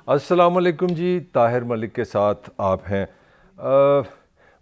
अस्सलामुअलैकुम जी, ताहिर मलिक के साथ आप हैं।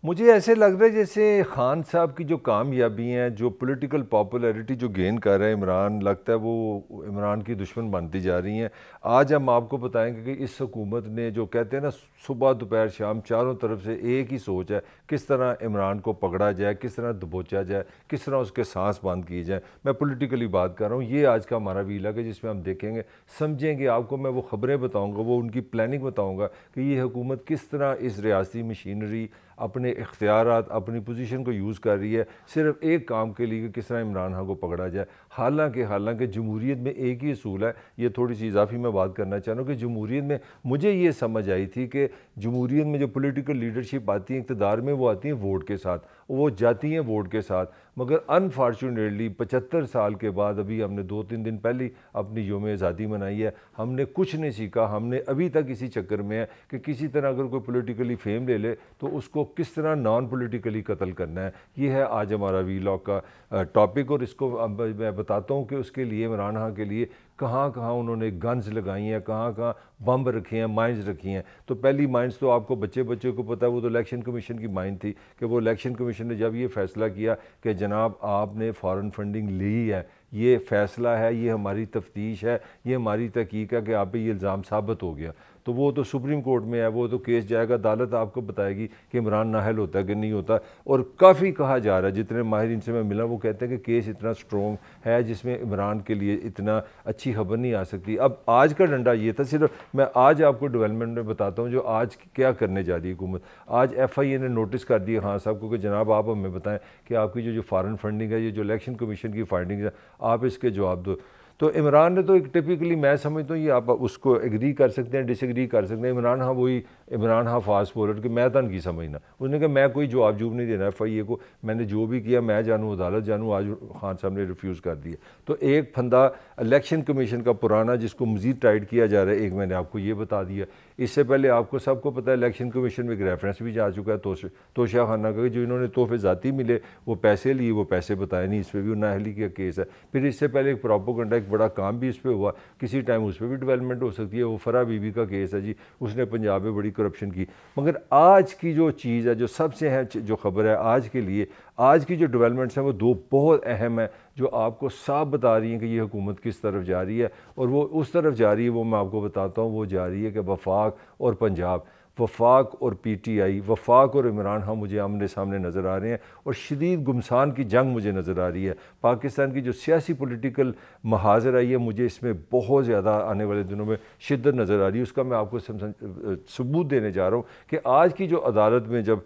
मुझे ऐसे लग रहा है जैसे ख़ान साहब की जो कामयाबी हैं, जो पॉलिटिकल पॉपुलैरिटी जो गेन कर रहे हैं इमरान, लगता है वो इमरान की दुश्मन बनती जा रही हैं। आज हम आपको बताएंगे कि इस हुकूमत ने जो कहते हैं ना, सुबह दोपहर शाम चारों तरफ से एक ही सोच है, किस तरह इमरान को पकड़ा जाए, किस तरह दबोचा जाए, किस तरह उसके सांस बंद किए जाए। मैं पॉलिटिकली बात कर रहा हूँ। ये आज का हमारा वीलॉग है जिसमें हम देखेंगे, समझेंगे, आपको मैं वो ख़बरें बताऊँगा, वो उनकी प्लानिंग बताऊँगा कि ये हुकूमत किस तरह इस रियासती मशीनरी अपने इख्तियारात, अपनी पोजीशन को यूज़ कर रही है सिर्फ एक काम के लिए कि किस तरह इमरान खान को पकड़ा जाए। हालांकि जमहूरियत में एक ही असूल है। ये थोड़ी सी इजाफी मैं बात करना चाह रहा हूँ कि जमहूरियत में मुझे ये समझ आई थी कि जमहूरियत में जो पॉलिटिकल लीडरशिप आती है इक़्तिदार में, वो आती है वोट के साथ, वो जाती हैं वोट के साथ। मगर अनफॉर्चुनेटली 75 साल के बाद, अभी हमने 2-3 दिन पहले अपनी यौम आज़ादी मनाई है, हमने कुछ नहीं सीखा। हमने अभी तक इसी चक्कर में है कि किसी तरह अगर कोई पॉलिटिकली फेम ले ले तो उसको किस तरह नॉन पॉलिटिकली कत्ल करना है। ये है आज हमारा वीलॉग का टॉपिक। और इसको मैं बताता हूँ कि उसके लिए, इमरान खान के लिए कहाँ कहाँ उन्होंने गन्स लगाई हैं, कहाँ कहाँ बम रखे हैं, माइंस रखी हैं। तो पहली माइंस तो आपको बच्चे को पता है, वो तो इलेक्शन कमीशन की माइंड थी कि वो इलेक्शन कमीशन ने जब ये फैसला किया कि जनाब आपने फ़ॉरेन फंडिंग ली है, ये फ़ैसला है, ये हमारी तफ्तीश है, ये हमारी तहकीक है कि आप पे ये इल्ज़ाम साबित हो गया, तो वो तो सुप्रीम कोर्ट में है, वो तो केस जाएगा, अदालत आपको बताएगी कि इमरान नाहल होता है कि नहीं होता। और काफ़ी कहा जा रहा है, जितने माहिरीन से मैं मिला वो कहते हैं कि केस इतना स्ट्रॉन्ग है जिसमें इमरान के लिए इतना अच्छी खबर नहीं आ सकती। अब आज का डंडा ये था, सिर्फ मैं आज आपको डेवलपमेंट में बताता हूँ जो आज क्या करने जा रही है हुकूमत। आज FIA ने नोटिस कर दिया खान साहब को कि जनाब आप हमें बताएं कि आपकी जो फॉरेन फंडिंग है, ये जो इलेक्शन कमीशन की फाइंडिंग है, आप इसके जवाब दो। तो इमरान ने तो एक टिपिकली, मैं समझता हूँ ये आप उसको एग्री कर सकते हैं, डिसएग्री कर सकते हैं। इमरान हाँ वही इमरान हाँ फास्ट फॉरवर्ड कि मैं तन की समझना, उसने कहा मैं कोई जवाब जूब नहीं देना FIA को, मैंने जो भी किया मैं जानूँ, अदालत जानूँ। आज खान साहब ने रिफ्यूज़ कर दिया। तो एक फंदा इलेक्शन कमीशन का पुराना, जिसको मज़ीद टाइट किया जा रहा है, एक मैंने आपको ये बता दिया। इससे पहले आपको सबको पता है इलेक्शन कमीशन में एक रेफरेंस भी जा चुका है तोशा खाना का, जो इन्होंने तोहफे ज़ाती मिले, वो पैसे लिए, वो पैसे बताए नहीं, इस पर भी नाअहली का केस है। फिर इससे पहले एक प्रोपेगेंडा, एक बड़ा काम भी इस पर हुआ, किसी टाइम उस पर भी डेवलपमेंट हो सकती है। वो फरा बीबी का केस है जी, उसने पंजाब में बड़ी करप्शन की। मगर आज की जो चीज़ है, जो सबसे अहम जो खबर है आज के लिए, आज की जो डेवलपमेंट्स हैं वो दो बहुत अहम है, जो आपको साफ बता रही हैं कि ये हुकूमत किस तरफ जा रही है। और वो उस तरफ जा रही है, वो मैं आपको बताता हूँ, वो जा रही है कि वफाक और पंजाब, वफाक और PTI, वफाक और इमरान खान मुझे आमने सामने नज़र आ रहे हैं, और शदीद गुमसान की जंग मुझे नज़र आ रही है। पाकिस्तान की जो सियासी पॉलिटिकल महाजर आई है, मुझे इसमें बहुत ज़्यादा आने वाले दिनों में शिद्दत नज़र आ रही है। उसका मैं आपको सबूत देने जा रहा हूँ कि आज की जो अदालत में जब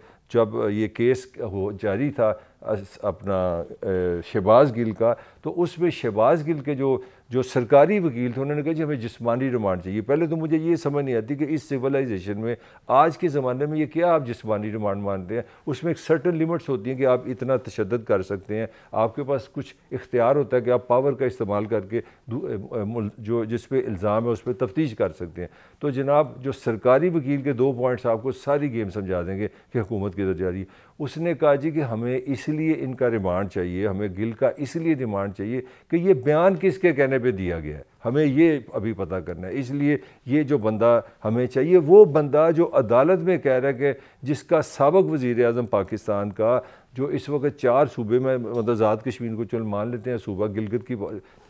ये केस हो जारी था अपना शहबाज गिल का, तो उसमें शहबाज गिल के जो सरकारी वकील थे, उन्होंने कहा जी हमें जिस्मानी रिमांड चाहिए। पहले तो मुझे ये समझ नहीं आती कि इस सिविलाइजेशन में, आज के ज़माने में, ये क्या आप जिस्मानी रिमांड मानते हैं। उसमें एक सर्टन लिमिट्स होती हैं कि आप इतना तशद्दुद कर सकते हैं, आपके पास कुछ इख्तियार होता है कि आप पावर का इस्तेमाल करके जो जिस पे इल्ज़ाम है उस पर तफ्तीश कर सकते हैं। तो जनाब जो सरकारी वकील के 2 पॉइंट्स आपको सारी गेम समझा देंगे कि हुकूमत किधर जा रही है। उसने कहा जी कि हमें इसलिए इनका रिमांड चाहिए, हमें गिल का इसलिए रिमांड चाहिए कि ये बयान किसके कहने पे दिया गया है, हमें ये अभी पता करना है। इसलिए ये जो बंदा हमें चाहिए, वो बंदा जो अदालत में कह रहा है कि जिसका साबिक़ वज़ीर आज़म पाकिस्तान का, जो इस वक्त 4 सूबे में, मतलब आज़ाद कश्मीर को चल मान लेते हैं, सूबा गिलगित की,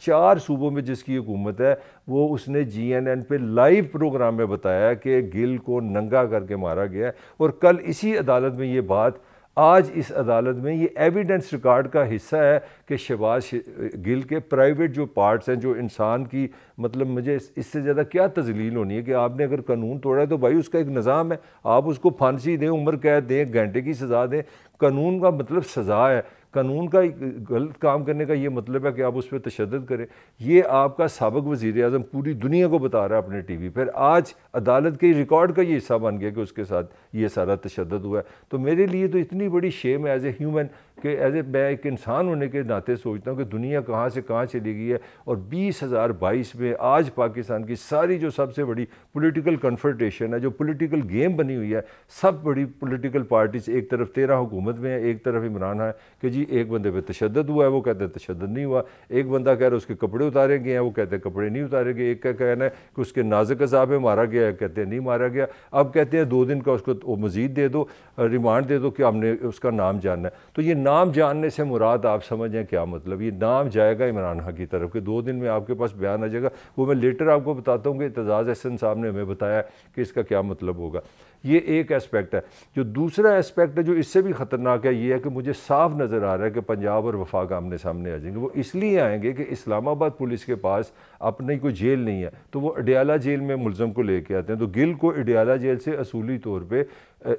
4 सूबों में जिसकी हुकूमत है, वो उसने GNN पे लाइव प्रोग्राम में बताया कि गिल को नंगा करके मारा गया है। और कल इसी अदालत में ये बात, आज इस अदालत में ये एविडेंस रिकॉर्ड का हिस्सा है कि शहबाज गिल के प्राइवेट जो पार्ट्स हैं, जो इंसान की, मतलब मुझे इससे ज़्यादा क्या तजलील होनी है कि आपने अगर कानून तोड़ा है तो भाई उसका एक निज़ाम है, आप उसको फांसी दें, उम्र कैद दें, 1 घंटे की सज़ा दें। कानून का मतलब सज़ा है, कानून का गलत काम करने का ये मतलब है कि आप उस पर तशद्दुद करें। ये आपका साबिक़ वज़ीर आज़म पूरी दुनिया को बता रहा है अपने TV पर। आज अदालत के रिकॉर्ड का ये हिस्सा बन गया कि उसके साथ ये सारा तशद्दुद हुआ है। तो मेरे लिए तो इतनी बड़ी शेम है एज ए ह्यूमन, कि मैं एक इंसान होने के नाते सोचता हूँ कि दुनिया कहाँ से कहाँ चली गई है। और 2022 में आज पाकिस्तान की सारी जो सबसे बड़ी पॉलिटिकल कन्फ्रंटेशन है, जो पॉलिटिकल गेम बनी हुई है, सब बड़ी पॉलिटिकल पार्टीज, एक तरफ 13 हुकूमत में है, एक तरफ इमरान है कि जी एक बंदे पे तशद्दुद हुआ है, वो कहते हैं तशद्दुद नहीं हुआ। एक बंदा कह रहा है उसके कपड़े उतारे गए हैं, वो कहते हैं कपड़े नहीं उतारे गए। एक का कहना है कि उसके नाजुक अज़ाब में मारा गया है, कहते हैं नहीं मारा गया। अब कहते हैं 2 दिन का उसको मज़ीद दे दो, रिमांड दे दो कि हमने उसका नाम जानना है। तो ये नाम जानने से मुराद आप समझें क्या मतलब, ये नाम जाएगा इमरान खान की तरफ के 2 दिन में आपके पास बयान आ जाएगा। वो मैं लेटर आपको बताता हूँ कि एतजाज़ अहसन साहब ने हमें बताया कि इसका क्या मतलब होगा। ये एक एस्पेक्ट है। जो दूसरा एस्पेक्ट है जो इससे भी ख़तरनाक है, ये है कि मुझे साफ नज़र आ रहा है कि पंजाब और वफाक आमने सामने आ जाएंगे। वो इसलिए आएंगे कि इस्लामाबाद पुलिस के पास अपनी कोई जेल नहीं है, तो वो अडियाला जेल में मुलज़म को लेके आते हैं। तो गिल को अडियाला जेल से असूली तौर पर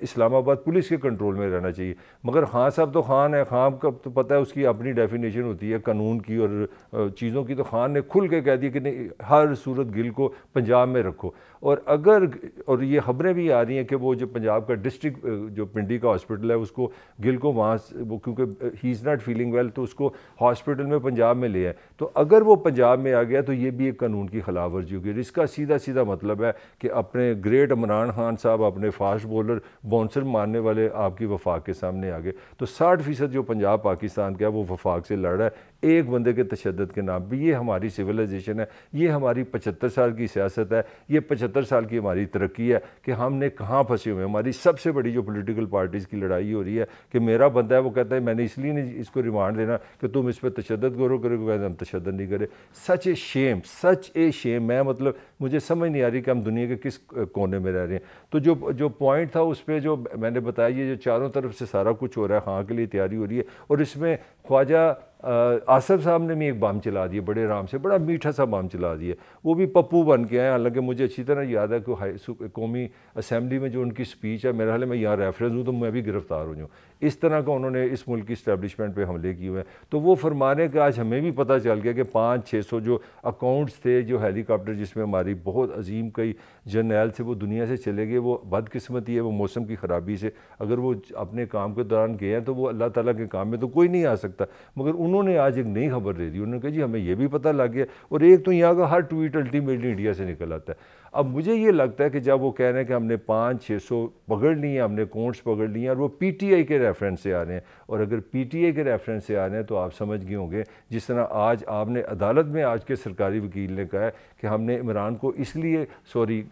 इस्लामाबाद पुलिस के कंट्रोल में रहना चाहिए। मगर खान साहब तो खान है, खान का तो पता है उसकी अपनी डेफिनेशन होती है कानून की और चीज़ों की। तो खान ने खुल के कह दिया कि नहीं, हर सूरत गिल को पंजाब में रखो। और ये खबरें भी आ रही हैं कि वो जो पंजाब का डिस्ट्रिक्ट जो पिंडी का हॉस्पिटल है उसको गिल को वहाँ वो क्योंकि he is not feeling well तो उसको हॉस्पिटल में पंजाब में ले आए। तो अगर वो पंजाब में आ गया तो ये भी एक कानून की खिलाफ वर्जी होगी। इसका सीधा सीधा मतलब है कि अपने ग्रेट इमरान खान साहब अपने फास्ट बॉलर बाउंसर मारने वाले आपकी वफाक के सामने आ गए। तो 60% जो पंजाब पाकिस्तान का है वो वफाक से लड़ रहा है एक बंदे के तशद्दुद के नाम पे। ये हमारी सिविलाइजेशन है, ये हमारी 75 साल की सियासत है, ये 75 साल की हमारी तरक्की है कि हमने कहाँ फंसे हुए हैं। हमारी सबसे बड़ी जो पॉलिटिकल पार्टीज़ की लड़ाई हो रही है कि मेरा बंदा है वो कहता है मैंने इसलिए नहीं इसको रिमांड देना कि तुम इस पर तशद्दुद करोगे, हम तशद्दुद नहीं करे। सच ए शेम, सच ए शेम। मैं मतलब मुझे समझ नहीं आ रही कि हम दुनिया के किस कोने में रह रहे हैं। तो जो पॉइंट था उस पर जो मैंने बताया, ये जो चारों तरफ से सारा कुछ हो रहा है, हाँ के लिए तैयारी हो रही है। और इसमें ख्वाजा आसफ साहब ने भी एक बम चला दिया, बड़े आराम से, बड़ा मीठा सा बम चला दिया। वो भी पप्पू बन के आए। हालांकि मुझे अच्छी तरह याद है कि कौमी असम्बली में जो उनकी स्पीच है, मेरे हाल मैं यहाँ रेफरेंस हूँ तो मैं भी गिरफ्तार हो जाऊँ, इस तरह का उन्होंने इस मुल्क की इस्टेब्लिशमेंट पे हमले किए हुए हैं। तो वो फरमाने का आज हमें भी पता चल गया कि 500-600 जो अकाउंट्स थे, जो हेलीकॉप्टर जिसमें हमारी बहुत अजीम कई जर्नैल से वो दुनिया से चले गए। वो बदकिस्मती है, वो मौसम की ख़राबी से। अगर वो अपने काम के दौरान गए हैं तो वो अल्लाह ताला के काम में तो कोई नहीं आ सकता। मगर उन्होंने आज एक नई खबर दे दी। उन्होंने कहा जी हमें ये भी पता लग गया। और एक तो यहाँ का हर ट्वीट अल्टीमेटली इंडिया से निकल आता है। अब मुझे ये लगता है कि जब वो कह रहे हैं कि हमने 500-600 पकड़ लिए, हमने अकाउंट्स पकड़ लिए और वो पीटीआई के रेफरेंस से आ रहे हैं, और अगर पीटीआई के रेफरेंस से आ रहे हैं तो आप समझ गए होंगे, जिस तरह आज आपने अदालत में आज के सरकारी वकील ने कहा है कि हमने इमरान को इसलिए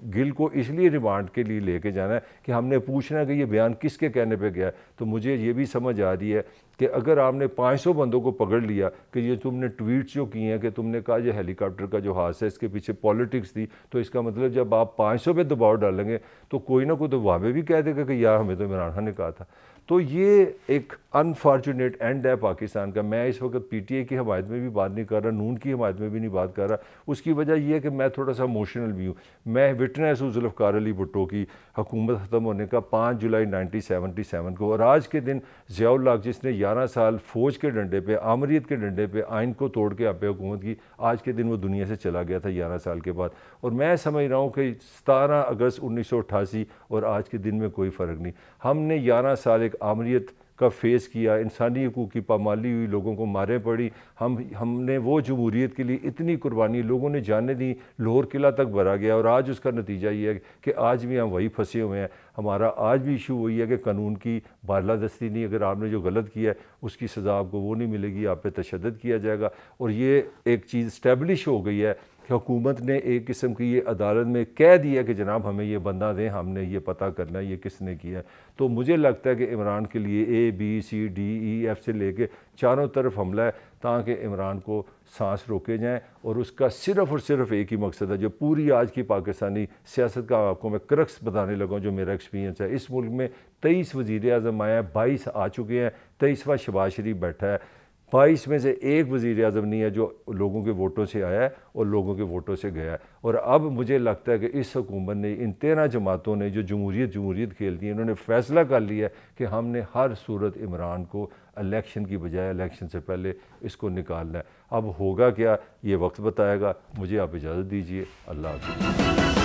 गिल को इसलिए रिमांड के लिए लेके जाना है कि हमने पूछना है कि ये बयान किसके कहने पे गया है। तो मुझे ये भी समझ आ रही है कि अगर आपने 500 बंदों को पकड़ लिया कि ये तुमने ट्वीट्स जो किए हैं कि तुमने कहा ये हेलीकॉप्टर का जो हादसा है इसके पीछे पॉलिटिक्स थी, तो इसका मतलब जब आप 500 पे दबाव डालेंगे तो कोई ना कोई तो वहाँ पे भी कह देगा कि यार हमें तो इमरान खान ने कहा था। तो ये एक अनफॉर्चुनेट एंड है पाकिस्तान का। मैं इस वक्त पीटीआई की हमायत में भी बात नहीं कर रहा, नून की हमायत में भी नहीं बात कर रहा। उसकी वजह यह है कि मैं थोड़ा सा इमोशनल भी हूँ। मैं विटनेस हूँ जुल्फ़िकार अली भुट्टो की हुकूमत ख़त्म होने का 5 जुलाई 1977 को। और आज के दिन ज़िया-उल हक जिसने 11 साल फ़ौज के डंडे पे, आमरीत के डंडे पे, आइन को तोड़ के आप पे हुकूमत की, आज के दिन वो दुनिया से चला गया था 11 साल के बाद। और मैं समझ रहा हूँ कि 17 अगस्त 1988 और आज के दिन में कोई फ़र्क नहीं। हमने 11 साल एक आमरीत का फेस किया, इंसानी हकूक़ की पामाली हुई, लोगों को मारे पड़ी। हमने वो जमहूरियत के लिए इतनी कुर्बानी, लोगों ने जाने दी, लाहौर किला तक भरा गया। और आज उसका नतीजा ये है कि आज भी हम वही फंसे हुए हैं। हमारा आज भी इशू वही है कि कानून की बालादस्ती नहीं। अगर आपने जो गलत किया है उसकी सज़ा आपको वो नहीं मिलेगी, आप पे तशद्दुद किया जाएगा। और ये एक चीज़ इस्टेब्लिश हो गई है कि हुकूमत ने एक किस्म की ये अदालत में कह दिया कि जनाब हमें ये बंदा दें, हमने ये पता करना है ये किसने किया है। तो मुझे लगता है कि इमरान के लिए ABCDEF से लेके चारों तरफ हमला है ताकि इमरान को सांस रोके जाएं। और उसका सिर्फ़ और सिर्फ एक ही मकसद है, जो पूरी आज की पाकिस्तानी सियासत का आपको मैं क्रक्स बताने लगा, जो मेरा एक्सपीरियंस है। इस मुल्क में 23 वज़ीर आज़म आए हैं, 22 आ चुके हैं, 23वां शहबाज शरीफ बैठा है। 22 में से एक वज़ीर आज़म नहीं है जो लोगों के वोटों से आया है और लोगों के वोटों से गया है। और अब मुझे लगता है कि इस हुकूमत ने, इन 13 जमातों ने जो जमहूरियत खेलती है, इन्होंने फ़ैसला कर लिया कि हमने हर सूरत इमरान को इलेक्शन की बजाय इलेक्शन से पहले इसको निकालना है। अब होगा क्या ये वक्त बताएगा। मुझे आप इजाज़त दीजिए। अल्लाह हाफ़िज़।